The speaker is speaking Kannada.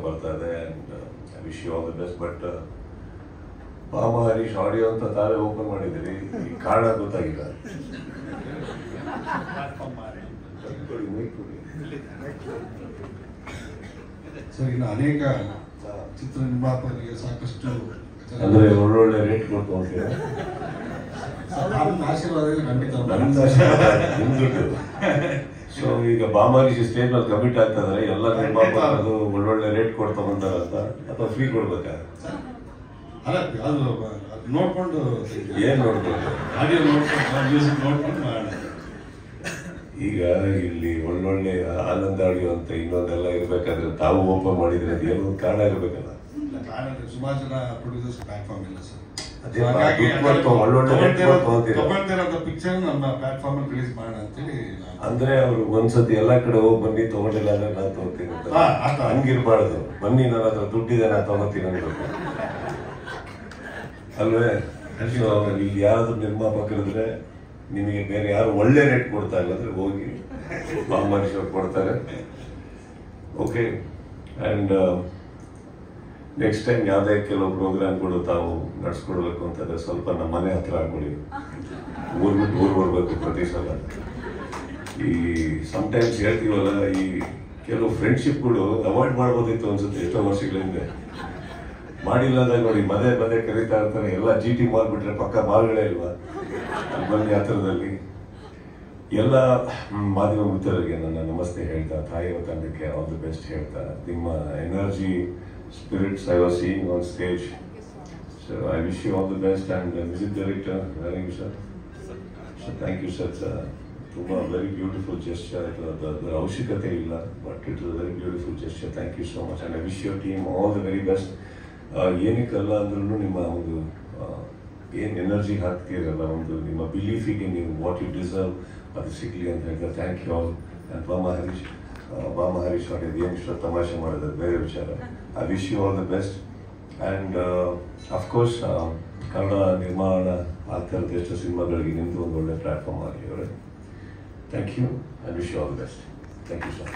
ಬರ್ತಾ ಇದೆ and I wish you all the best. But Bhama Harish audio ಅಂತ ತಾವೇ ಓಪನ್ ಮಾಡಿದ್ದೀರಿ, ಈ ಕಾರಣ ಗೊತ್ತಾಗಿಲ್ಲ. ಸರ್, ಇನ್ನು ಅನೇಕ ಚಿತ್ರ ನಿರ್ಮಾಪಕರಿಗೆ ಸಾಕಷ್ಟು ಅಂದರೆ ಒಳ್ಳೊಳ್ಳೆ ರೇಟ್ ಕೊಡ್ತು ಅಂತೀರ. ಆಶೀರ್ವಾದ ಖಂಡಿತ ನಿಮ್ದು. ಸೊ ಈಗ ಭಾಮ ಹರೀಶ್ ಸ್ಟೇಜ್ ಮೇಲೆ ಕಮಿಟ್ ಆಗ್ತಾ ಇದಾರೆ, ಎಲ್ಲ ನಿರ್ಮಾಪಕರು ಒಳ್ಳೊಳ್ಳೆ ರೇಟ್ ಕೊಡ್ತಾ ಬಂದಾರ ಅಂತ, ಅಥವಾ ಫ್ರೀ ಕೊಡ್ಬೇಕಾ? ಅಲ್ಲ, ಅದು ನೋಡ್ಕೊಂಡು ಏನ್ ನೋಡ್ಬೇಕು, ಆಡಿಯೋ ನೋಡ್ಕೊಂಡು ಮ್ಯೂಸಿಕ್ ನೋಡ್ಕೊಂಡು ಮಾಡೋಣ. ಈಗ ಇಲ್ಲಿ ಒಳ್ಳೊಳ್ಳೆ ಆನಂದ ಆಡಿಯೋ ಅಂತ ಇನ್ನೊಂದೆಲ್ಲ ಇರ್ಬೇಕಾದ್ರೆ ತಾವು ಓಪನ್ ಮಾಡಿದ್ರೆ ಅದು ಏನೋ ಕಾರಣ ಇರ್ಬೇಕಲ್ಲ. ಕಾರಣ ಸುಮಾರು ಜನ ಪ್ರೊಡ್ಯೂಸರ್ಸ್ ಪ್ಲಾಟ್ಫಾರ್ಮ್ ಇಲ್ಲ ಸರ್. ತಗೊಳ್ತಿರೋಂಥ ಪಿಕ್ಚರ್ ನಮ್ಮ ಪ್ಲಾಟ್ಫಾರ್ಮ್ ಅಲ್ಲಿ ರಿಲೀಸ್ ಮಾಡೋಣ ಅಂತೇಳಿ. ಅಂದ್ರೆ ಅವ್ರು ಒಂದ್ಸತಿ ಎಲ್ಲಾ ಕಡೆ ಹೋಗಿ ಬನ್ನಿ, ತಗೊಂಡಿಲ್ಲ ಅಂದ್ರೆ ನಾನು ತಗೋತೀನಿ ಅಂತ ಹಂಗಿರ್ಬಾರ್ದು. ಬನ್ನಿ, ನನ್ನ ಹತ್ರ ದುಡ್ಡಿದೆ, ನಾನು ತಗೋತೀನಿ ಅನ್ಬೇಕು ಅಲ್ವೇ? ಇಲ್ಲಿ ಯಾರಾದ್ರೂ ನಿರ್ಮಾಪಕರಿದ್ರೆ ನಿಮಗೆ ಬೇರೆ ಯಾರು ಒಳ್ಳೆ ರೇಟ್ ಕೊಡ್ತಾ ಇಲ್ಲ ಅಂದ್ರೆ ಹೋಗಿ ಭಾಮ ಹರೀಶ್ ಅವ್ರು ಕೊಡ್ತಾರೆ. ಓಕೆ, ಆ್ಯಂಡ್ ನೆಕ್ಸ್ಟ್ ಟೈಮ್ ಯಾವುದೇ ಕೆಲವು ಪ್ರೋಗ್ರಾಮ್ಗಳು ತಾವು ನಡ್ಸ್ಕೊಡ್ಬೇಕು ಅಂತಂದ್ರೆ ಸ್ವಲ್ಪ ನಮ್ಮ ಮನೆ ಹತ್ರ ಹಾಕೊಳ್ಳಿ. ಊರ್ ಬಿಟ್ಟು ಊರು ಬರ್ಬೇಕು ಪ್ರತಿ ಸಲ. ಈ ಸಮ್ಟೈಮ್ಸ್ ಹೇಳ್ತೀವಲ್ಲ, ಈ ಕೆಲವು ಫ್ರೆಂಡ್ಶಿಪ್ಗಳು ಅವಾಯ್ಡ್ ಮಾಡ್ಬೋದಿತ್ತು ಅನ್ಸುತ್ತೆ ಎಷ್ಟೋ ವರ್ಷಗಳ ಹಿಂದೆ. ಮಾಡಿಲ್ಲ ಅಂದಾಗ ನೋಡಿ, ಮದೆ ಕರೀತಾ ಇರ್ತಾರೆ, ಎಲ್ಲ GT ಮಾಡ್ಬಿಟ್ರೆ ಪಕ್ಕ ಮಾಲ್ಗಳೇ ಇಲ್ವಾ ಬನ್ನಿ ಹತ್ರದಲ್ಲಿ. ಎಲ್ಲ ಮಾಧ್ಯಮ ಮಿತ್ರರಿಗೆ ನನ್ನ ನಮಸ್ತೆ ಹೇಳ್ತಾ, ತಾಯಿಯ ತಂಡಕ್ಕೆ ಆಲ್ ದಿ ಬೆಸ್ಟ್ ಹೇಳ್ತಾ, ನಿಮ್ಮ energy spirits I was seeing on stage, so I wish you all the best. And music director, very good sir. So thank you sir. Tumba very beautiful gesture. The avashyakate illa, but it was a very beautiful gesture. Thank you so much, and I wish your team all the very best. ಏನಕ್ಕಲ್ಲ ಅಂದ್ರೂ ನಿಮ್ಮ ಒಂದು ಏನು ಎನರ್ಜಿ ಹಾಕ್ತೀರಲ್ಲ, ಒಂದು ನಿಮ್ಮ ಬಿಲೀಫಿಗೆ ನೀವು ವಾಟ್ ಯು ಡಿಸರ್ವ್ ಅದು ಸಿಗಲಿ ಅಂತ ಹೇಳ್ತಾರೆ. Thank you all. And Bhama Harish ಅವ್ರಿಗೆ ಏನು ತಮಾಷೆ ಮಾಡಿದ್ರೆ ಬೇರೆ ವಿಚಾರ. I wish you all the best. And of course Kannada ನಿರ್ಮಾಣ ಆಗ್ತಾ ಇರೋದು ಎಷ್ಟು ಸಿನಿಮಾಗಳಿಗೆ ನಿಮ್ಮದು ಒಂದು ಒಳ್ಳೆ ಪ್ಲ್ಯಾಟ್ಫಾರ್ಮ್ ಆಗಲಿ ಅವರೇ. Thank you. I wish you all the best. Thank you sir.